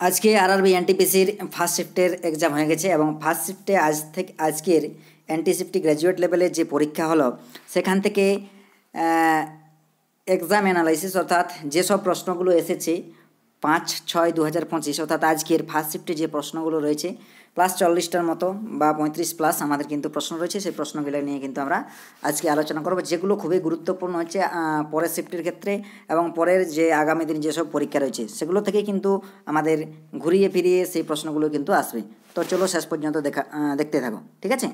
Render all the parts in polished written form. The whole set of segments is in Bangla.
আজকে আরআরবি এনটিপিসির ফার্স্ট শিফটের এক্সাম হয়ে গেছে এবং ফার্স্ট শিফটে আজকের এনটিসিপটি গ্র্যাজুয়েট লেভেলের যে পরীক্ষা হলো সেখান থেকে এক্সাম অ্যানালাইসিস অর্থাৎ যেসব প্রশ্নগুলো এসেছে 5/6/2025 অর্থাৎ আজকের ফার্স্ট শিফটে যে প্রশ্নগুলো রয়েছে প্লাস 40টার মতো বা 35 প্লাস আমাদের কিন্তু প্রশ্ন রয়েছে। সেই প্রশ্নগুলো নিয়ে কিন্তু আমরা আজকে আলোচনা করব, যেগুলো খুবই গুরুত্বপূর্ণ হচ্ছে পরের শিফটের ক্ষেত্রে এবং পরের যে আগামী দিন যেসব পরীক্ষা রয়েছে সেগুলো থেকে কিন্তু আমাদের ঘুরিয়ে ফিরিয়ে সেই প্রশ্নগুলো কিন্তু আসবে। তো চলো শেষ পর্যন্ত দেখতে থাকো, ঠিক আছে।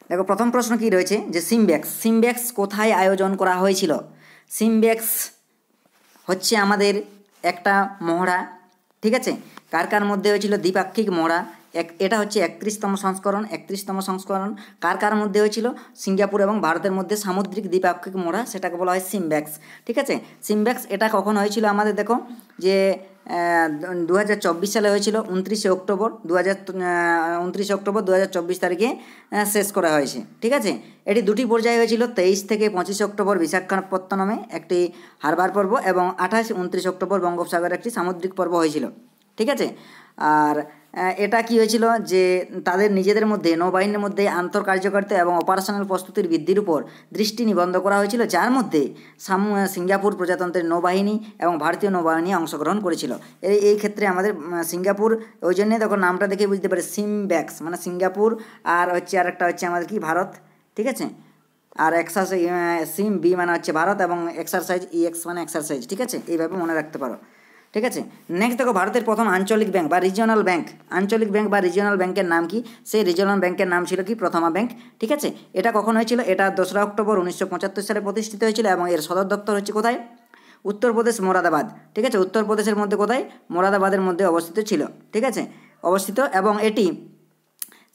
দেখো প্রথম প্রশ্ন কি রয়েছে যে সিমব্যাক্স কোথায় আয়োজন করা হয়েছিল। সিমব্যাক্স হচ্ছে আমাদের একটা মহড়া, ঠিক আছে। কার মধ্যে হয়েছিল? দ্বিপাক্ষিক মহড়া। এটা হচ্ছে 31তম সংস্করণ। কার মধ্যে হয়েছিল? সিঙ্গাপুর এবং ভারতের মধ্যে সামুদ্রিক দ্বিপাক্ষিক মহড়া, সেটাকে বলা হয় সিমব্যাক্স, ঠিক আছে। সিমব্যাক্স এটা কখন হয়েছিল আমাদের? দেখো যে 2024 সালে হয়েছিল 29 অক্টোবর 2024 তারিখে শেষ করা হয়েছে, ঠিক আছে। এটি দুটি পর্যায়ে হয়েছিল, 23 থেকে 25 অক্টোবর বিশাখাপত্তনমে একটি হারবার পর্ব এবং 28-29 অক্টোবর বঙ্গোপসাগরে একটি সামুদ্রিক পর্ব হয়েছিল, ঠিক আছে। আর এটা কি হয়েছিল যে তাদের নিজেদের মধ্যে নৌবাহিনীর মধ্যে আন্তঃকার্যকারিতা এবং অপারেশনাল প্রস্তুতির বৃদ্ধির উপর দৃষ্টি নিবদ্ধ করা হয়েছিল, যার মধ্যে সিঙ্গাপুর প্রজাতন্ত্রের নৌবাহিনী এবং ভারতীয় নৌবাহিনী অংশগ্রহণ করেছিল। এই ক্ষেত্রে আমাদের সিঙ্গাপুর, ওই জন্যে তখন নামটা দেখে বুঝতে পারে সিমব্যাক্স মানে সিঙ্গাপুর, আর হচ্ছে আরেকটা হচ্ছে আমাদের কি ভারত, ঠিক আছে। আর এক্সারসাইজ সিম বি মানে হচ্ছে ভারত এবং এক্সারসাইজ ইএক্স মানে এক্সারসাইজ, ঠিক আছে। এইভাবে মনে রাখতে পারো, ঠিক আছে। নেক্সট দেখো ভারতের প্রথম আঞ্চলিক ব্যাংক বা রিজিওনাল ব্যাংকের নাম কি? সেই রিজিওনাল ব্যাংকের নাম ছিল কি? প্রথমা ব্যাংক, ঠিক আছে। এটা কখন হয়েছিল? এটা 2রা অক্টোবর 1975 সালে প্রতিষ্ঠিত হয়েছিল এবং এর সদর দপ্তর হচ্ছে কোথায়? উত্তরপ্রদেশ মোরাদাবাদ, ঠিক আছে। উত্তরপ্রদেশের মধ্যে কোথায়? মোরাদাবাদের মধ্যে অবস্থিত ছিল, ঠিক আছে, এবং এটি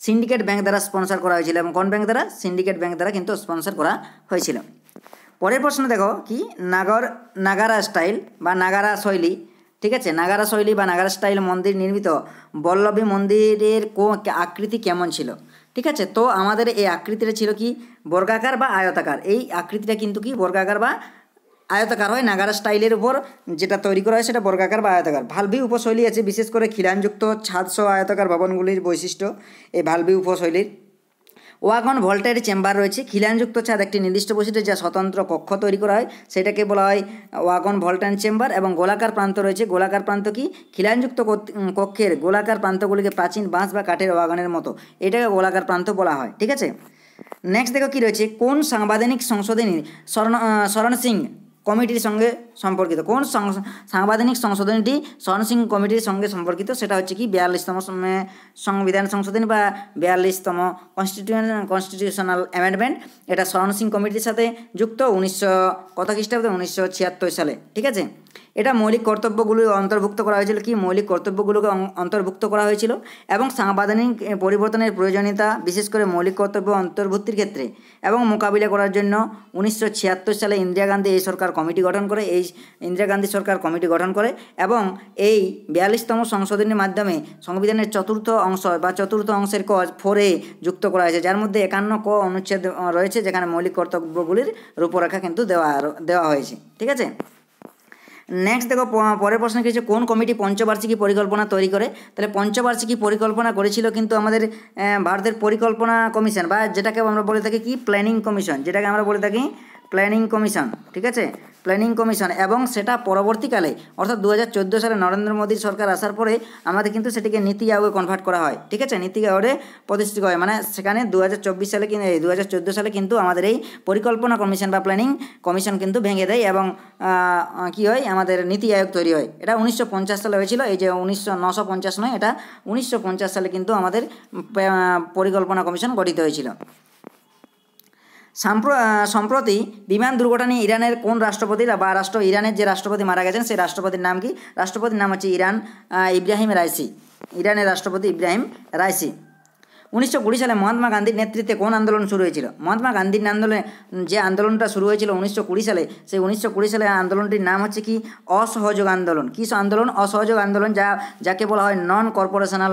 সিন্ডিকেট ব্যাংক দ্বারা স্পন্সর করা হয়েছিল এবং কোন ব্যাংক দ্বারা? সিন্ডিকেট ব্যাংক দ্বারা কিন্তু স্পন্সর করা হয়েছিল। পরের প্রশ্ন দেখো কি? নাগারা স্টাইল বা নাগারা শৈলী, ঠিক আছে। নাগারা শৈলী বা নাগারা স্টাইল মন্দির নির্মিত বল্লভী মন্দিরের আকৃতি কেমন ছিল, ঠিক আছে। তো আমাদের এই আকৃতিটা ছিল কি? বর্গাকার বা আয়তাকার। এই আকৃতিটা কিন্তু কি? বর্গাকার বা আয়তাকার হয়। নাগারা স্টাইলের উপর যেটা তৈরি করা হয় সেটা বর্গাকার বা আয়তাকার। ভালভি উপশৈলী আছে, বিশেষ করে খিলানযুক্ত ছাদসহ আয়তাকার ভবনগুলির বৈশিষ্ট্য এই ভালভি উপশৈলীর। ওয়াগন ভল্টের চেম্বার রয়েছে। খিলানযুক্ত ছাদ একটি নির্দিষ্ট বৈশিষ্ট্য যা স্বতন্ত্র কক্ষ তৈরি করা হয়, সেটাকে বলা হয় ওয়াগন ভল্টেন চেম্বার। এবং গোলাকার প্রান্ত রয়েছে। গোলাকার প্রান্ত কি? খিলানযুক্ত কক্ষের গোলাকার প্রান্তগুলিকে প্রাচীন বাঁশ বা কাঠের ওয়াগনের মতো, এটাকে গোলাকার প্রান্ত বলা হয়, ঠিক আছে। নেক্সট দেখো কি রয়েছে? কোন সাংবিধানিক সংশোধনী শরণ সিং কমিটির সঙ্গে সম্পর্কিত? কোন সাংবিধানিক সংশোধনীটি শরণ সিং কমিটির সঙ্গে সম্পর্কিত? সেটা হচ্ছে কি? 42তম সংবিধান সংশোধনী বা 42তম কনস্টিটিউশনাল অ্যামেন্ডমেন্ট। এটা শরণ সিং কমিটির সাথে যুক্ত 1976 সালে, ঠিক আছে। এটা মৌলিক কর্তব্যগুলো অন্তর্ভুক্ত করা হয়েছিল কি? মৌলিক কর্তব্যগুলোকে অন্তর্ভুক্ত করা হয়েছিল এবং সাংবিধানিক পরিবর্তনের প্রয়োজনীয়তা, বিশেষ করে মৌলিক কর্তব্য অন্তর্ভুক্তির ক্ষেত্রে এবং মোকাবিলা করার জন্য 1976 সালে ইন্দিরা গান্ধী সরকার কমিটি গঠন করে এবং এই 42তম সংশোধনীর মাধ্যমে সংবিধানের চতুর্থ অংশের ক 4A যুক্ত করা হয়েছে, যার মধ্যে 51 ক অনুচ্ছেদ রয়েছে, যেখানে মৌলিক কর্তব্যগুলির রূপরেখা কিন্তু দেওয়া হয়েছে, ঠিক আছে। নেক্সট দেখো পরের প্রশ্ন কি হচ্ছে? কোন কমিটি পঞ্চবার্ষিকী পরিকল্পনা তৈরি করে? তাহলে পঞ্চবার্ষিকী পরিকল্পনা করেছিল কিন্তু আমাদের ভারতের পরিকল্পনা কমিশন, বা যেটাকে আমরা বলে থাকি কি? প্ল্যানিং কমিশন, ঠিক আছে, প্ল্যানিং কমিশন। এবং সেটা পরবর্তীকালে অর্থাৎ 2014 সালে নরেন্দ্র মোদীর সরকার আসার পরে আমাদের কিন্তু সেটিকে নীতি আয়োগে কনভার্ট করা হয়, ঠিক আছে, নীতি আয়োগে প্রতিষ্ঠিত হয়। মানে সেখানে 2014 সালে কিন্তু আমাদের এই পরিকল্পনা কমিশন বা প্ল্যানিং কমিশন কিন্তু ভেঙে দেয় এবং কি হয়? আমাদের নীতি আয়োগ তৈরি হয়। এটা 1950 সালে হয়েছিল। এই যে 950 নয়, এটা 1950 সালে কিন্তু আমাদের পরিকল্পনা কমিশন গঠিত হয়েছিল। সম্প্রতি বিমান দুর্ঘটনায় ইরানের কোন রাষ্ট্রপতির বা ইরানের যে রাষ্ট্রপতি মারা গেছেন সেই রাষ্ট্রপতির নাম কি? রাষ্ট্রপতির নাম হচ্ছে ইরানের রাষ্ট্রপতি ইব্রাহিম রাইসি। 1920 সালে মহাত্মা গান্ধীর নেতৃত্বে কোন আন্দোলন শুরু হয়েছিল? মহাত্মা গান্ধীর যে আন্দোলনটা শুরু হয়েছিল 1920 সালে, সেই 1920 সালে আন্দোলনটির নাম হচ্ছে কি? অসহযোগ আন্দোলন। কি আন্দোলন? অসহযোগ আন্দোলন, যাকে বলা হয় নন কর্পোরেশনাল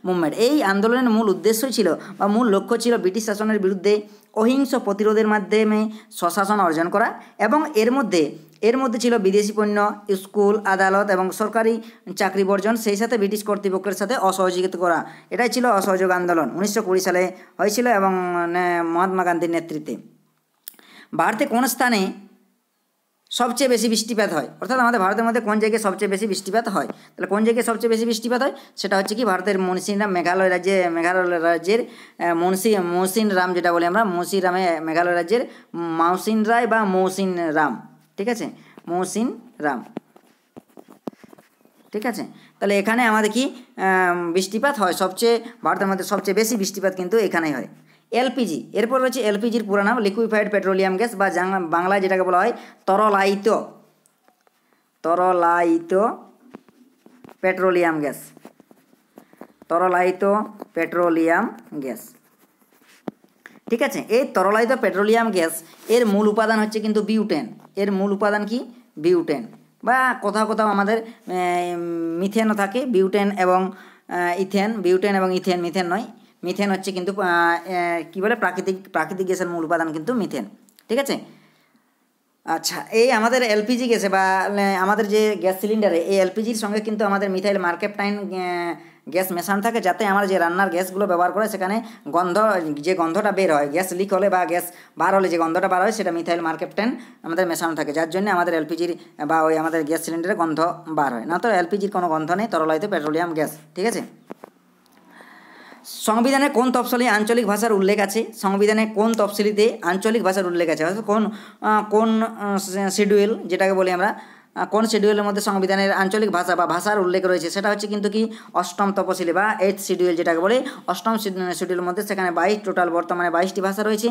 মুভমেন্ট। এই আন্দোলনের মূল উদ্দেশ্য ছিল বা মূল লক্ষ্য ছিল ব্রিটিশ শাসনের বিরুদ্ধে অহিংস প্রতিরোধের মাধ্যমে স্বশাসন অর্জন করা এবং এর মধ্যে এর মধ্যে ছিল বিদেশি পণ্য, স্কুল, আদালত এবং সরকারি চাকরি বর্জন, সেই সাথে ব্রিটিশ কর্তৃপক্ষের সাথে অসহযোগিতা করা। এটাই ছিল অসহযোগ আন্দোলন, 1920 সালে হয়েছিল এবং মহাত্মা গান্ধীর নেতৃত্বে। ভারতে কোন স্থানে সবচেয়ে বেশি বৃষ্টিপাত হয়, অর্থাৎ আমাদের ভারতের মধ্যে কোন জায়গায় সবচেয়ে বেশি বৃষ্টিপাত হয়? তাহলে কোন জায়গায় সবচেয়ে বেশি বৃষ্টিপাত হয় সেটা হচ্ছে কি ভারতের মৌসিনরাম, মেঘালয় রাজ্যের মৌসিনরাম, যেটা বলি আমরা মৌসিনরামে, মেঘালয় রাজ্যের মৌসিনরাম বা মৌসিনরাম, ঠিক আছে, মৌসিনরাম, ঠিক আছে। তাহলে এখানে আমাদের কি বৃষ্টিপাত হয়, সবচেয়ে ভারতের মধ্যে সবচেয়ে বেশি বৃষ্টিপাত কিন্তু এখানেই হয়। এলপিজি, এরপর রয়েছে এলপিজির পুরো নাম লিকুইফাইড পেট্রোলিয়াম গ্যাস বা বাংলায় যেটাকে বলা হয় তরলায়িত পেট্রোলিয়াম গ্যাস, তরলায়িত পেট্রোলিয়াম গ্যাস, ঠিক আছে। এই তরলায়িত পেট্রোলিয়াম গ্যাস এর মূল উপাদান হচ্ছে কিন্তু বিউটেন। এর মূল উপাদান কি? বিউটেন, বা কোথাও কোথাও আমাদের মিথেনও থাকে, বিউটেন এবং ইথেন, বিউটেন এবং ইথেন, মিথেন নয়, মিথেন হচ্ছে কিন্তু কী বলে প্রাকৃতিক গ্যাসের মূল উপাদান কিন্তু মিথেন, ঠিক আছে। আচ্ছা, এই আমাদের এলপিজি গ্যাসে বা আমাদের যে গ্যাস সিলিন্ডারে এই এলপিজির সঙ্গে কিন্তু আমাদের মিথাইল মার্কেপটাইন গ্যাস মেশানো থাকে, যাতে আমরা যে রান্নার গ্যাসগুলো ব্যবহার করে সেখানে যে গন্ধটা বের হয়, গ্যাস লিক হলে বা গ্যাস বার হলে যে গন্ধটা বার হয় সেটা মিথাইল মার্কেপটাইন আমাদের মেশানো থাকে, যার জন্য আমাদের এলপিজির বা ওই আমাদের গ্যাস সিলিন্ডারে গন্ধ বার হয় না। তো এলপিজির কোনো গন্ধ নেই, তরলায়িত পেট্রোলিয়াম গ্যাস, ঠিক আছে। সংবিধানে কোন তফসিলি আঞ্চলিক ভাষার উল্লেখ আছে? সংবিধানে কোন তফসিলিতে আঞ্চলিক ভাষার উল্লেখ আছে, অর্থাৎ কোন শিডিউল যেটাকে বলি আমরা, কোন শিডিউলের মধ্যে সংবিধানের আঞ্চলিক ভাষা বা ভাষার উল্লেখ রয়েছে? সেটা হচ্ছে কিন্তু কি 8ম তফসিলি বা 8th শিডিউল যেটাকে বলে, 8ম শিডিউলের মধ্যে সেখানে টোটাল বর্তমানে 22টি ভাষা রয়েছে।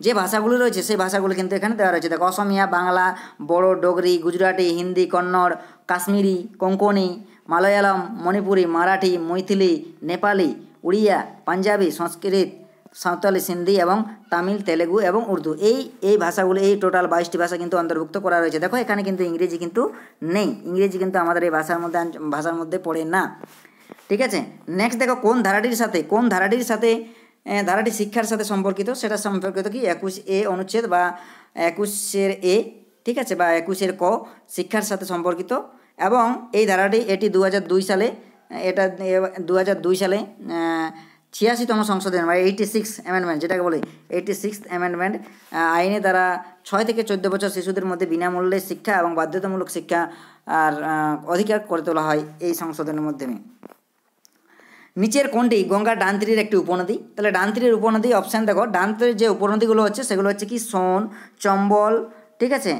যে ভাষাগুলো রয়েছে সেই ভাষাগুলো কিন্তু এখানে দেওয়া রয়েছে, দেখো অসমিয়া, বাংলা, বড়ো, ডোগরি, গুজরাটি, হিন্দি, কন্নড়, কাশ্মীরি, কোঙ্কনি, মালয়ালম, মণিপুরি, মারাঠি, মৈথিলি, নেপালি, উড়িয়া, পাঞ্জাবি, সংস্কৃত, সাঁওতালি, সিন্ধি এবং তামিল, তেলেগু এবং উর্দু, এই ভাষাগুলো, এই টোটাল 22টি ভাষা কিন্তু অন্তর্ভুক্ত করা রয়েছে। দেখো এখানে কিন্তু ইংরেজি কিন্তু নেই, ইংরেজি কিন্তু আমাদের এই ভাষার মধ্যে পড়ে না, ঠিক আছে। নেক্সট দেখো কোন ধারাটির সাথে ধারাটি শিক্ষার সাথে সম্পর্কিত, সেটা সম্পর্কিত কি 21A অনুচ্ছেদ বা 21-এর এ, ঠিক আছে, বা 21-এর ক, শিক্ষার সাথে সম্পর্কিত। এবং এই ধারাটি এটি 2002 সালে, এটা 2002 সালে 86তম সংশোধন বা 86 অ্যামেন্ডমেন্ট যেটাকে বলে 86 অ্যামেন্ডমেন্ট আইনে দ্বারা 6 থেকে 14 বছর শিশুদের মধ্যে বিনামূল্যে শিক্ষা এবং বাধ্যতামূলক শিক্ষা আর অধিকার করে তোলা হয় এই সংশোধনের মাধ্যমে। নিচের কোনটি গঙ্গার ডান তীরের একটি উপনদী? তাহলে ডান তীরের উপনদী অপশান দেখো, ডান তীরের যে উপনদীগুলো হচ্ছে সেগুলো হচ্ছে কি সোন, চম্বল, ঠিক আছে,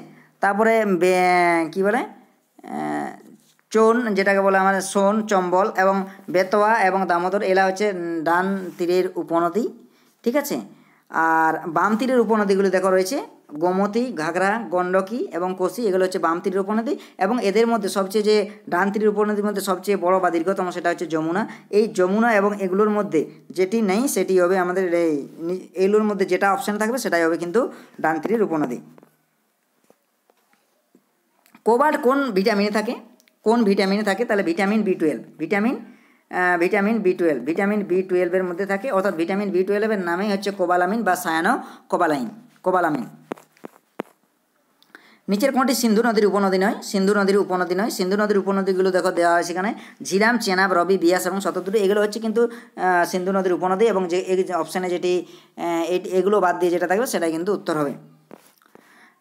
তারপরে কি বলে চোন যেটাকে বলে আমাদের সোন, চম্বল এবং বেতোয়া এবং দামোদর, এলা হচ্ছে ডান তীরের উপনদী, ঠিক আছে। আর বাম তীরের উপনদীগুলি দেখো রয়েছে গোমতী, ঘাগরা, গণ্ডকী এবং কোসি, এগুলো হচ্ছে বাম তীরের উপনদী। এবং এদের মধ্যে সবচেয়ে যে ডান তীরের উপনদীর মধ্যে সবচেয়ে বড় বা দীর্ঘতম সেটা হচ্ছে যমুনা। এই যমুনা এবং এগুলোর মধ্যে যেটি নেই সেটি হবে আমাদের এইগুলোর মধ্যে যেটা অপশান থাকবে সেটাই হবে কিন্তু ডান তীরের উপনদী। কোবাল্ট কোন ভিটামিনে থাকে? তাহলে ভিটামিন বি12 মধ্যে থাকে, অর্থাৎ ভিটামিন বি12 নামেই হচ্ছে কোবালামিন বা কোবালামিন। নিচের কোনটি সিন্ধু নদীর উপনদী নয়? সিন্ধু নদীর উপনদীগুলো দেখো দেওয়া হয় সেখানে ঝিলাম, চেনাব, রবি, বিয়াস এবং শতদ্রু, এগুলো হচ্ছে কিন্তু সিন্ধু নদীর উপনদী। এবং যে অপশানে যেটি এগুলো বাদ দিয়ে যেটা থাকবে সেটাই কিন্তু উত্তর হবে।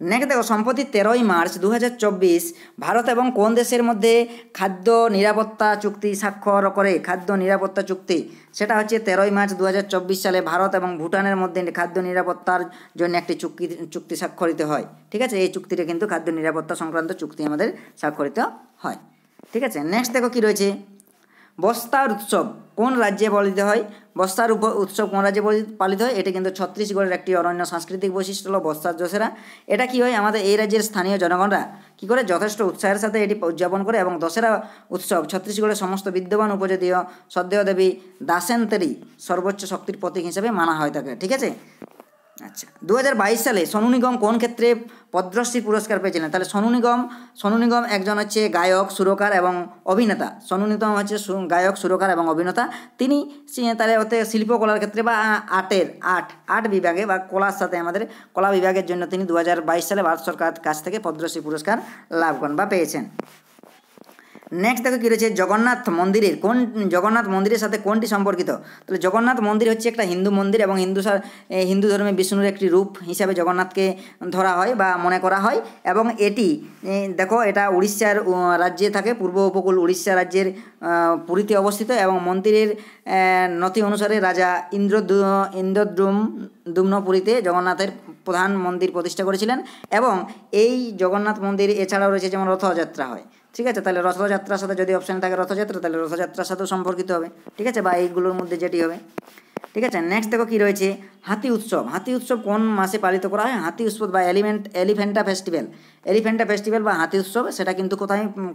নেক্সট দেখো, সম্প্রতি 13ই মার্চ 2024 ভারত এবং কোন দেশের মধ্যে খাদ্য নিরাপত্তা চুক্তি স্বাক্ষর করে? খাদ্য নিরাপত্তা চুক্তি, সেটা হচ্ছে 13ই মার্চ 2024 সালে ভারত এবং ভুটানের মধ্যে খাদ্য নিরাপত্তার জন্য একটি চুক্তি স্বাক্ষরিত হয়, ঠিক আছে। এই চুক্তিটা কিন্তু খাদ্য নিরাপত্তা সংক্রান্ত চুক্তি আমাদের স্বাক্ষরিত হয়, ঠিক আছে। নেক্সট দেখো কি রয়েছে, বস্তার উৎসব কোন রাজ্যে পালিত হয়? বস্তার উৎসব কোন রাজ্যে পালিত হয়? এটা কিন্তু ছত্তিশগড়ের একটি অনন্য সাংস্কৃতিক বৈশিষ্ট্য হলো বস্তার দশেরা। এটা কি হয়, আমাদের এই রাজ্যের স্থানীয় জনগণরা কী করে যথেষ্ট উৎসাহের সাথে এটি উদযাপন করে। এবং দশেরা উৎসব ছত্তিশগড়ের সমস্ত বিদ্যমান উপজাতীয় শ্রদ্ধেয় দেবী দাসেন্তেরই সর্বোচ্চ শক্তির প্রতীক হিসেবে মানা হয় থাকে, ঠিক আছে। আচ্ছা, 2022 সালে সোনু নিগম কোন ক্ষেত্রে পদ্মশ্রী পুরস্কার পেয়েছিলেন? তাহলে সোনু নিগম একজন হচ্ছে গায়ক, সুরকার এবং অভিনেতা। সোনু নিগম হচ্ছে গায়ক, সুরকার এবং অভিনেতা। তিনি তাহলে ওতে শিল্পকলার ক্ষেত্রে বা আর্ট বিভাগে বা কলার সাথে আমাদের কলা বিভাগের জন্য তিনি 2022 সালে ভারত সরকার কাছ থেকে পদ্মশ্রী পুরস্কার লাভ করেন বা পেয়েছেন। নেক্সট দেখো কী রয়েছে, জগন্নাথ মন্দিরের সাথে কোনটি সম্পর্কিত? তাহলে জগন্নাথ মন্দির হচ্ছে একটা হিন্দু মন্দির এবং হিন্দু ধর্মে বিষ্ণুর একটি রূপ হিসাবে জগন্নাথকে ধরা হয় বা মনে করা হয়। এবং এটি দেখো এটা উড়িষ্যার রাজ্যে থাকে, পূর্ব উপকূল উড়িষ্যা রাজ্যের পুরীতে অবস্থিত এবং মন্দিরের নথি অনুসারে রাজা ইন্দ্রদ্যুম্ন পুরীতে জগন্নাথের প্রধান মন্দির প্রতিষ্ঠা করেছিলেন। এবং এই জগন্নাথ মন্দির এছাড়াও রয়েছে যেমন রথযাত্রা হয়, ঠিক আছে। তাহলে রথযাত্রার সাথে যদি অপশানে থাকে রথযাত্রা, তাহলে রথযাত্রার সাথেও সম্পর্কিত হবে, ঠিক আছে, বা এইগুলোর মধ্যে যেটি হবে, ঠিক আছে। নেক্সট দেখো কী রয়েছে, হাতি উৎসব কোন মাসে পালিত করা হয়? হাতি উৎসব বা এলিফ্যান্টা ফেস্টিভ্যাল বা হাতি উৎসব, সেটা কিন্তু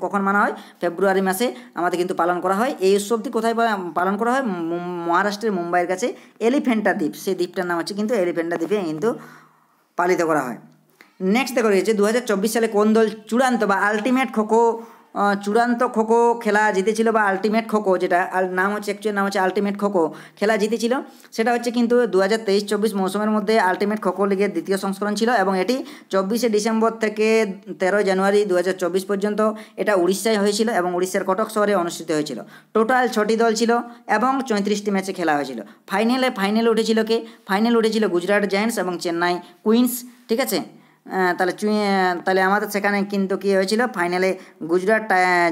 কখন মানা হয়? ফেব্রুয়ারি মাসে আমাদের কিন্তু পালন করা হয়। এই উৎসবটি কোথায় পালন করা হয়? মহারাষ্ট্রের মুম্বাইয়ের কাছে এলিফ্যান্টা দ্বীপ, সেই দ্বীপটার নাম হচ্ছে কিন্তু এলিফ্যান্টা দ্বীপে কিন্তু পালিত করা হয়। নেক্সট দেখো রয়েছে 2024 সালে কোন দল চূড়ান্ত খোখো খেলা জিতেছিল বা আলটিমেট খোখো, যেটা নাম হচ্ছে আলটিমেট খোখো খেলা জিতেছিল, সেটা হচ্ছে কিন্তু 2023-24 মৌসুমের মধ্যে আলটিমেট খোখো লিগের দ্বিতীয় সংস্করণ ছিল এবং এটি 24শে ডিসেম্বর থেকে 13 জানুয়ারি 2024 পর্যন্ত এটা উড়িষ্যায় হয়েছিল এবং উড়িষ্যার কটক শহরে অনুষ্ঠিত হয়েছিল। টোটাল 6টি দল ছিল এবং 34টি ম্যাচে খেলা হয়েছিল। ফাইনালে উঠেছিল গুজরাট জায়ান্টস এবং চেন্নাই কুইন্স, ঠিক আছে। তাহলে আমাদের সেখানে কিন্তু কী হয়েছিল, ফাইনালে গুজরাট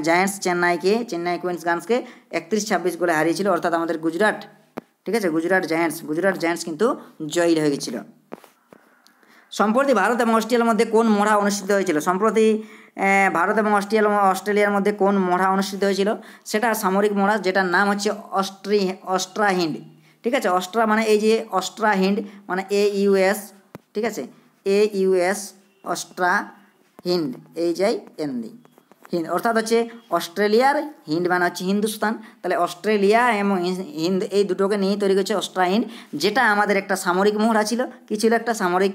জায়ান্টস চেন্নাই কুইন্সগান্সকে 31-26 গোলে হারিয়েছিল, অর্থাৎ আমাদের গুজরাট, ঠিক আছে, গুজরাট জায়ান্টস কিন্তু জয়ী হয়ে গেছিল। সম্প্রতি ভারত এবং অস্ট্রেলিয়ার মধ্যে কোন মহড়া অনুষ্ঠিত হয়েছিল? অস্ট্রেলিয়ার মধ্যে কোন মহড়া অনুষ্ঠিত হয়েছিল? সেটা সামরিক মহড়া, যেটার নাম হচ্ছে অস্ট্রা হিন্ড, ঠিক আছে। অস্ট্রা মানে এই যে অস্ট্রা হিন্ড মানে AUS, ঠিক আছে, AUS অস্ট্রা হিন্দ, হিন্দ অর্থাৎ হচ্ছে অস্ট্রেলিয়ার, হিন্দ মানে হচ্ছে হিন্দুস্তান, তাহলে অস্ট্রেলিয়া এবং হিন্দ এই দুটোকে নিয়েই তৈরি করেছে অস্ট্রা হিন্দ, যেটা আমাদের একটা সামরিক মহড়া ছিল। কী ছিল? একটা সামরিক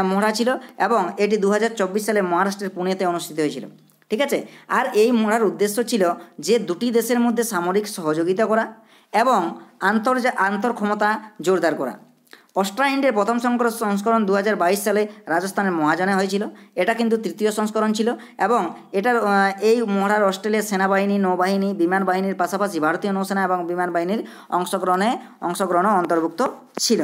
মহড়া ছিল এবং এটি 2024 সালে মহারাষ্ট্রের পুনেতে অনুষ্ঠিত হয়েছিল, ঠিক আছে। আর এই মহড়ার উদ্দেশ্য ছিল যে দুটি দেশের মধ্যে সামরিক সহযোগিতা করা এবং আন্তর্ক্ষমতা জোরদার করা। অস্ট্রা হিন্ডের প্রথম সংস্করণ 2022 সালে রাজস্থানের মহাজানে হয়েছিল। এটা কিন্তু তৃতীয় সংস্করণ ছিল এবং এই মহড়ার অস্ট্রেলিয়ার সেনাবাহিনী, নৌবাহিনী, বিমান বাহিনীর পাশাপাশি ভারতীয় নৌসেনা এবং বিমান বাহিনীর অংশগ্রহণও অন্তর্ভুক্ত ছিল।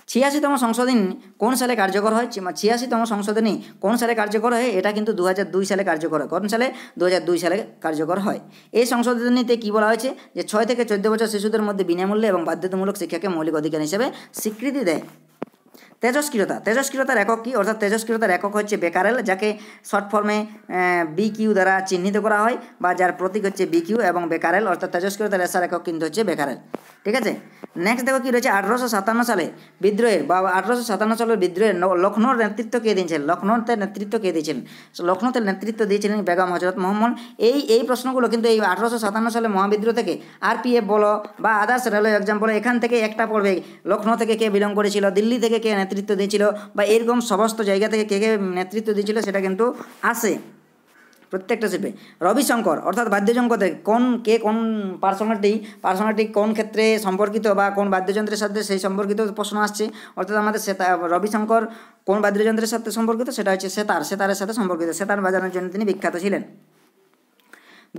86তম সংশোধনী কোন সালে কার্যকর হয়? 86তম সংশোধনী কোন সালে কার্যকর হয়? এটা কিন্তু 2002 সালে কার্যকর হয়। কোন সালে? 2002 সালে কার্যকর হয়। এই সংশোধনীতে কী বলা হয়েছে, যে 6 থেকে 14 বছর শিশুদের মধ্যে বিনামূল্যে এবং বাধ্যতামূলক শিক্ষাকে মৌলিক অধিকার হিসেবে স্বীকৃতি দেয়। তেজস্ক্রিয়তার একক কী? অর্থাৎ তেজস্ক্রিয়তার একক হচ্ছে বেকারেল, যাকে শর্ট ফর্মে BQ দ্বারা চিহ্নিত করা হয় বা যার প্রতীক হচ্ছে BQ এবং বেকারেল, অর্থাৎ তেজস্ক্রিয়তার এসআর একক কিন্তু হচ্ছে বেকারেল, ঠিক আছে। নেক্সট দেখো কী রয়েছে, 1857 সালে বিদ্রোহের লখনৌর নেতৃত্ব কে দিয়েছিলেন? লখনৌতে নেতৃত্ব দিয়েছিলেন বেগম হজরত মোহাম্মদ। এই প্রশ্নগুলো কিন্তু এই 1857 সালে মহাবিদ্রোহ থেকে RPF বলো বা আদার্স রেলওয়ে এক্সাম বলো, এখান থেকে একটা পড়বে, লখনৌ থেকে কে বিলং করেছিল, দিল্লি থেকে কে নেতৃত্ব দিয়েছিল বা এরকম সমস্ত জায়গা থেকে কে নেতৃত্ব দিয়েছিল, সেটা কিন্তু আসে প্রত্যেকটা শিল্পে। রবিশঙ্কর অর্থাৎ বাদ্যযন্ত্রে কোন পার্সোনালিটি কোন ক্ষেত্রে সম্পর্কিত বা কোন বাদ্যযন্ত্রের সাথে সেই সম্পর্কিত প্রশ্ন আসছে, অর্থাৎ আমাদের রবিশঙ্কর কোন বাদ্যযন্ত্রের সাথে সম্পর্কিত? সেটা হচ্ছে সেতারের সাথে সম্পর্কিত। সেতার বাজানোর জন্য তিনি বিখ্যাত ছিলেন।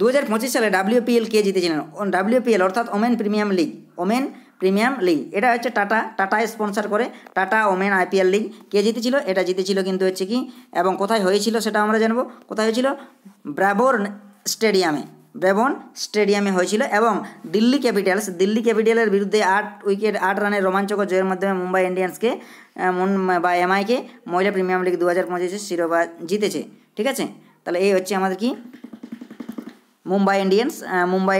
2025 সালে WPL কে জিতেছিলেন? WPL অর্থাৎ ওমেন প্রিমিয়াম লিগ, এটা হচ্ছে টাটা স্পন্সর করে টাটা ওমেন IPL লিগ। কে জিতেছিল? এটা জিতেছিল কিন্তু হচ্ছে কি এবং কোথায় হয়েছিল সেটা আমরা জানবো। কোথায় হয়েছিল? ব্রাবোর্ন স্টেডিয়ামে হয়েছিল এবং দিল্লি ক্যাপিটালের বিরুদ্ধে 8 রানের রোমাঞ্চকর জয়ের মাধ্যমে মুম্বাই ইন্ডিয়ান্সকে বা MIকে মহিলা প্রিমিয়াম লিগ 2025 শিরোপা জিতেছে, ঠিক আছে। তাহলে এই হচ্ছে আমাদের কি মুম্বাই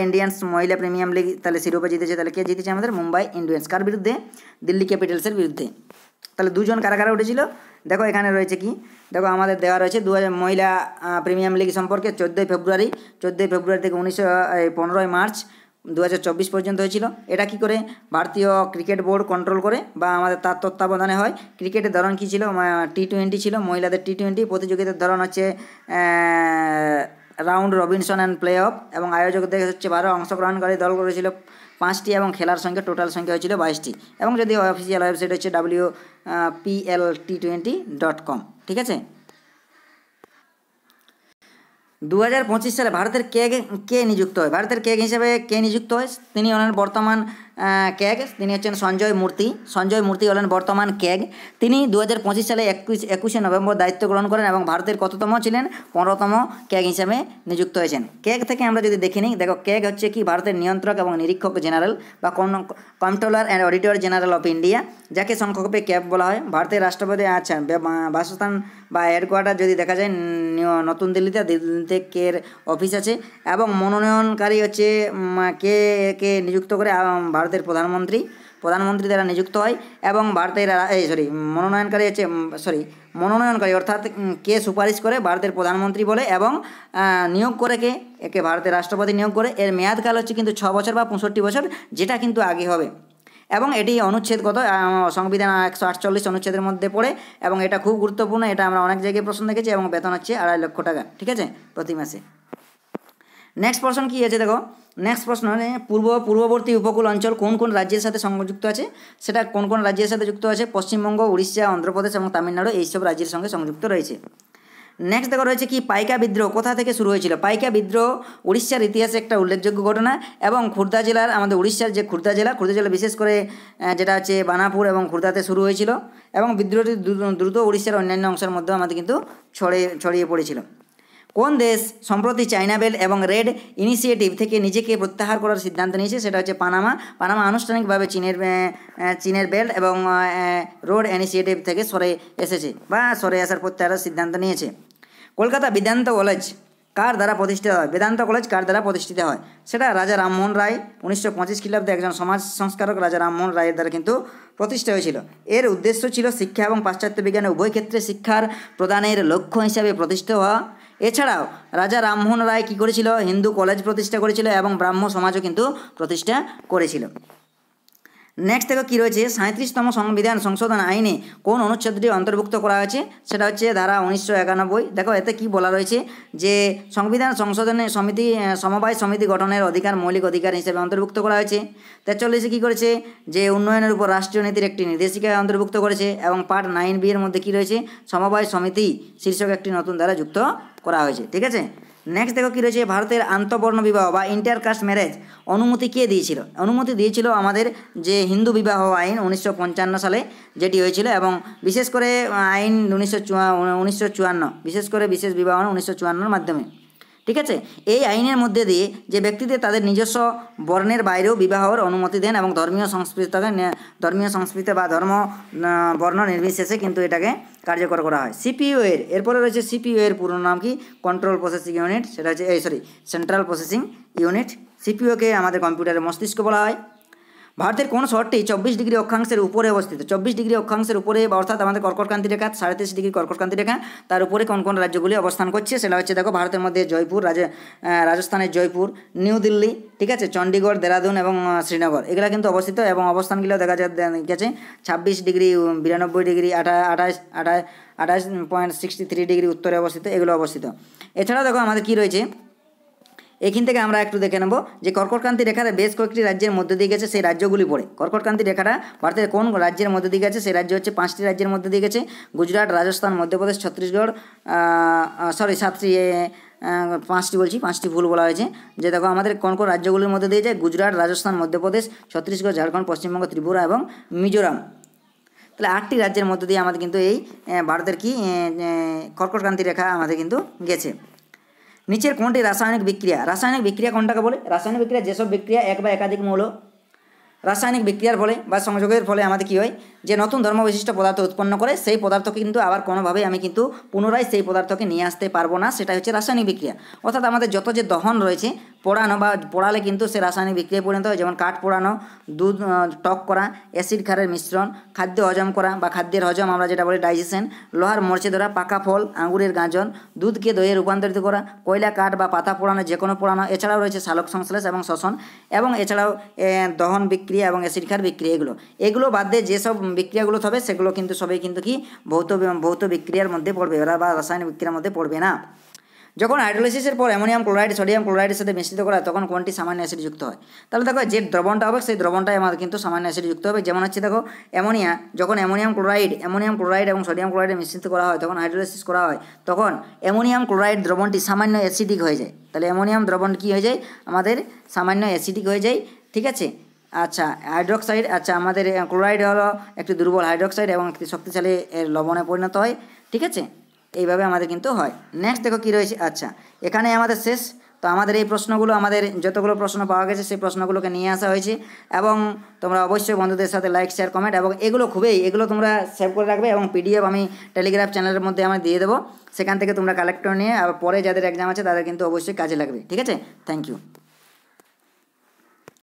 ইন্ডিয়ান্স মহিলা প্রিমিয়াম লিগ তাহলে শিরোপা জিতেছে। তাহলে কে জিতেছে? আমাদের মুম্বাই ইন্ডিয়ান্স। কার বিরুদ্ধে? দিল্লি ক্যাপিটালসের বিরুদ্ধে। তাহলে দুজন কারা উঠেছিল দেখো, এখানে রয়েছে কি, দেখো আমাদের দেওয়া রয়েছে 2000 মহিলা প্রিমিয়াম লিগ সম্পর্কে 14 ফেব্রুয়ারি থেকে 15 মার্চ 2024 পর্যন্ত হয়েছিল। এটা কি করে ভারতীয় ক্রিকেট বোর্ড কন্ট্রোল করে বা আমাদের তার তত্ত্বাবধানে হয়। ক্রিকেটের ধরন কী ছিল, টি-20 ছিল, মহিলাদের টি-20। প্রতিযোগিতার ধরন হচ্ছে round Robinson and play of, এবং আয়োজক দেশ হচ্ছে 12, অংশগ্রহণকারী দল করেছিল 5টি, এবং খেলার সংখ্যা টোটাল সংখ্যা হয়েছিল 22টি। এবং যদি অফিসিয়াল ওয়েবসাইট হচ্ছে WPLT20.com। ঠিক আছে। 2025 সালে ভারতের কে নিযুক্ত হয়, ভারতের কেগ হিসেবে কে নিযুক্ত হয়, তিনি হলেন বর্তমান কেগ, তিনি হচ্ছেন সঞ্জয় মূর্তি হলেন বর্তমান কেগ। তিনি 2025 সালে 21শে নভেম্বর দায়িত্ব গ্রহণ করেন এবং ভারতের কততম ছিলেন, 15তম কেগ হিসেবে নিযুক্ত হয়েছেন। কেগ থেকে আমরা যদি দেখে নিই, দেখো কেগ হচ্ছে কি ভারতের নিয়ন্ত্রক এবং নিরীক্ষক জেনারেল বা controller and auditor general of India, যাকে সংক্ষেপে ক্যাব বলা হয়। ভারতের রাষ্ট্রপতি বাসস্থান বা হেডকোয়ার্টার যদি দেখা যায় নতুন দিল্লিতে কের অফিস আছে, এবং মনোনয়নকারী হচ্ছে কে নিযুক্ত করে ভারতের প্রধানমন্ত্রী দ্বারা নিযুক্ত হয়। এবং ভারতের মনোনয়নকারী অর্থাৎ কে সুপারিশ করে ভারতের প্রধানমন্ত্রী বলে, এবং নিয়োগ করে একে ভারতের রাষ্ট্রপতি নিয়োগ করে। এর মেয়াদকাল হচ্ছে কিন্তু 6 বছর বা 65 বছর, যেটা কিন্তু আগে হবে। এবং এটি অনুচ্ছেদগত সংবিধান 148 অনুচ্ছেদের মধ্যে পড়ে, এবং এটা খুব গুরুত্বপূর্ণ। এটা আমরা অনেক জায়গায় প্রশ্ন দেখেছি, এবং বেতন হচ্ছে 2.5 লক্ষ টাকা। ঠিক আছে, প্রতি মাসে। নেক্সট প্রশ্ন কী আছে দেখো, নেক্সট প্রশ্ন পূর্ববর্তী উপকূল অঞ্চল কোন কোন রাজ্যের সাথে সংযুক্ত আছে, সেটা কোন কোন রাজ্যের সাথে যুক্ত আছে, পশ্চিমবঙ্গ, উড়িষ্যা, অন্ধ্রপ্রদেশ এবং তামিলনাড়ু এইসব রাজ্যের সঙ্গে সংযুক্ত রয়েছে। নেক্সট দেখো রয়েছে কি পাইকা বিদ্রোহ কোথা থেকে শুরু হয়েছিল। পাইকা বিদ্রোহ উড়িষ্যার ইতিহাসে একটা উল্লেখযোগ্য ঘটনা, এবং খুর্দা জেলার, আমাদের উড়িষ্যার যে খুর্দা জেলা বিশেষ করে যেটা হচ্ছে বানাপুর এবং খুর্দাতে শুরু হয়েছিল, এবং বিদ্রোহটি দ্রুত উড়িষ্যার অন্যান্য অংশের মধ্যেও আমাদের কিন্তু ছড়িয়ে পড়েছিল। কোন দেশ সম্প্রতি চায়না বেল্ট এবং রেড ইনিশিয়েটিভ থেকে নিজেকে প্রত্যাহার করার সিদ্ধান্ত নিয়েছে, সেটা হচ্ছে পানামা আনুষ্ঠানিকভাবে চীনের বেল্ট এবং রোড ইনিশিয়েটিভ থেকে সরে আসার প্রত্যাহারের সিদ্ধান্ত নিয়েছে। কলকাতা বেদান্ত কলেজ কার দ্বারা প্রতিষ্ঠিত হয়, সেটা রাজা রামমোহন রায় 1925 খ্রিস্টাব্দে একজন সমাজ সংস্কারক রাজা রামমোহন রায়ের দ্বারা কিন্তু প্রতিষ্ঠা হয়েছিল। এর উদ্দেশ্য ছিল শিক্ষা এবং পাশ্চাত্য বিজ্ঞানে উভয় ক্ষেত্রে শিক্ষার প্রদানের লক্ষ্য হিসাবে প্রতিষ্ঠিত হওয়া। এছাড়াও রাজা রামমোহন রায় কী করেছিল, হিন্দু কলেজ প্রতিষ্ঠা করেছিল এবং ব্রাহ্ম সমাজও কিন্তু প্রতিষ্ঠা করেছিল। নেক্সট দেখো কী রয়েছে, 37তম সংবিধান সংশোধন আইনে কোন অনুচ্ছেদটি অন্তর্ভুক্ত করা হয়েছে, সেটা হচ্ছে ধারা 1991। দেখো এতে কি বলা রয়েছে, যে সংবিধান সংশোধনে সমবায় সমিতি গঠনের অধিকার মৌলিক অধিকার হিসেবে অন্তর্ভুক্ত করা হয়েছে। 43-এ কী করেছে, যে উন্নয়নের উপর রাষ্ট্রীয় নীতির একটি নির্দেশিকা অন্তর্ভুক্ত করেছে, এবং পার্ট 9B এর মধ্যে কী রয়েছে, সমবায় সমিতি শীর্ষক একটি নতুন ধারা যুক্ত করা হয়েছে। ঠিক আছে। নেক্সট দেখো কী রয়েছে, ভারতের আন্তঃবর্ণ বিবাহ বা ইন্টারকাস্ট ম্যারেজ অনুমতি কে দিয়েছিল, অনুমতি দিয়েছিল আমাদের যে হিন্দু বিবাহ আইন 1955 সালে যেটি হয়েছিল, এবং বিশেষ করে আইন 1954, বিশেষ করে বিশেষ বিবাহ 1954 মাধ্যমে। ঠিক আছে। এই আইনের মধ্যে দিয়ে যে ব্যক্তিদের তাদের নিজস্ব বর্ণের বাইরেও বিবাহের অনুমতি দেন, এবং ধর্মীয় সংস্কৃতি বা বর্ণ নির্বিশেষে কিন্তু এটাকে কার্যকর করা হয়। এরপরে রয়েছে সিপিইউ এর পুরো নাম কি, কন্ট্রোল প্রসেসিং ইউনিট, সেটা হচ্ছে সেন্ট্রাল প্রসেসিং ইউনিট। সিপিইউকে আমাদের কম্পিউটারের মস্তিষ্ক বলা হয়। ভারতের কোন শহরটি 24 ডিগ্রি অক্ষাংশের উপরে অবস্থিত, 24 ডিগ্রি অক্ষাংশের উপরে, অর্থাৎ আমাদের কর্কটক্রান্তি রেখা 33.5 ডিগ্রি কর্কটক্রান্তি রেখা, তার উপরে কোন কোন রাজ্যগুলি অবস্থান করছে, সেটা হচ্ছে দেখো ভারতের মধ্যে জয়পুর, রাজস্থানের জয়পুর, নিউ দিল্লি, ঠিক আছে, চণ্ডীগড়, দেরাদুন এবং শ্রীনগর, এগুলো কিন্তু অবস্থিত, এবং অবস্থানগুলো দেখা গেছে 26 ডিগ্রি 92 ডিগ্রি 28.63 ডিগ্রি উত্তরে অবস্থিত, এগুলো অবস্থিত। এছাড়াও দেখো আমাদের কী রয়েছে, এখান থেকে আমরা একটু দেখে নেব যে কর্কটক্রান্তি রেখার বেশ কয়েকটি রাজ্যের মধ্যে দিয়ে গেছে, সেই রাজ্যগুলি পড়ে। কর্কটক্রান্তি রেখাটা ভারতের কোন রাজ্যের মধ্যে দিয়ে গেছে, সেই রাজ্য হচ্ছে 5টি রাজ্যের মধ্যে দিয়ে গেছে, গুজরাট, রাজস্থান, মধ্যপ্রদেশ, ছত্তিশগড়, 5টি ভুল বলা হয়েছে, যে দেখো আমাদের কোন কোন রাজ্যগুলির মধ্যে দিয়ে যায়, গুজরাট, রাজস্থান, মধ্যপ্রদেশ, ছত্তিশগড়, ঝাড়খণ্ড, পশ্চিমবঙ্গ, ত্রিপুরা এবং মিজোরাম। তাহলে 8টি রাজ্যের মধ্যে দিয়ে আমাদের কিন্তু এই ভারতের কি কর্কটক্রান্তি রেখা আমাদের কিন্তু গেছে। নিচের কোনটি রাসায়নিক বিক্রিয়া কোনটাকে বলে, রাসায়নিক বিক্রিয়া যেসব বিক্রিয়া এক বা একাধিক মৌল রাসায়নিক বিক্রিয়ার ফলে বা সংযোগের ফলে আমাদের কী হয়, যে নতুন ধর্মবিশিষ্ট পদার্থ উৎপন্ন করে, সেই পদার্থকে কিন্তু আবার কোনোভাবেই আমি কিন্তু পুনরায় সেই পদার্থকে নিয়ে আসতে পারবো না, সেটা হচ্ছে রাসায়নিক বিক্রিয়া। অর্থাৎ আমাদের যত যে দহন রয়েছে, পোড়ানো বা পোড়ালে কিন্তু সে রাসায়নিক বিক্রিয়ায় পরিণত হয়, যেমন কাঠ পোড়ানো, দুধ টক করা, অ্যাসিড ক্ষারের মিশ্রণ, খাদ্য হজম করা বা খাদ্যের হজম আমরা যেটা বলি ডাইজেশন, লোহার মরচে ধরা, পাকা ফল, আঙুরের গাঁজন, দুধকে দইয়ে রূপান্তরিত করা, কয়লা, কাঠ বা পাতা পোড়ানো, যে কোনো পোড়ানো। এছাড়াও রয়েছে সালোক সংশ্লেষ এবং শ্বসন, এবং এছাড়াও দহন বিক্রিয়া এবং অ্যাসিড ক্ষার বিক্রিয়া। এগুলো বাদ দিয়ে যেসব বিক্রিয়াগুলো হবে সেগুলো কিন্তু সবই কিন্তু কি ভৌত বিক্রিয়ার মধ্যে পড়বে, ওরা বা রাসায়নিক বিক্রিয়ার মধ্যে পড়বে না। যখন হাইড্রোলাইসিসের পর অ্যামোনিয়াম ক্লোরাইড সোডিয়াম ক্লোরাইডের সাথে মিশ্রিত করা হয় তখন কোনটি সামান্য অ্যাসিড যুক্ত হয়? তাহলে দেখো যে দ্রবণটা হবে সেই দ্রবণটাই আমাদের কিন্তু সামান্য অ্যাসিড যুক্ত হবে। যেমন হচ্ছে দেখো অ্যামোনিয়া, যখন অ্যামোনিয়াম ক্লোরাইড এবং সোডিয়াম ক্লোরাইডে মিশ্রিত করা হয় তখন হাইড্রোলাইসিস করা হয়, তখন অ্যামোনিয়াম ক্লোরাইড দ্রবণটি সামান্য অ্যাসিডিক হয়ে যায়। তাহলে অ্যামোনিয়াম দ্রবণ কী হয়ে যায়? আমাদের সামান্য অ্যাসিডিক হয়ে যায়। ঠিক আছে। আচ্ছা হাইড্রোক্সাইড, আচ্ছা আমাদের ক্লোরাইড হলো একটি দুর্বল হাইড্রোক্সাইড এবং একটি শক্তিশালী লবণে পরিণত হয়। ঠিক আছে, এইভাবে আমাদের কিন্তু হয়। নেক্সট দেখো কী রয়েছে। আচ্ছা এখানে আমাদের শেষ। তো আমাদের এই প্রশ্নগুলো, আমাদের যতগুলো প্রশ্ন পাওয়া গেছে সেই প্রশ্নগুলোকে নিয়ে আসা হয়েছে, এবং তোমরা অবশ্যই বন্ধুদের সাথে লাইক শেয়ার কমেন্ট, এবং এগুলো তোমরা সেভ করে রাখবে, এবং পিডিএফ আমি টেলিগ্রাম চ্যানেলের মধ্যে আমি দিয়ে দেবো, সেখান থেকে তোমরা কালেক্ট করে নিয়ে আর পরে যাদের এক্সাম আছে তাদের কিন্তু অবশ্যই কাজে লাগবে। ঠিক আছে, থ্যাংক ইউ।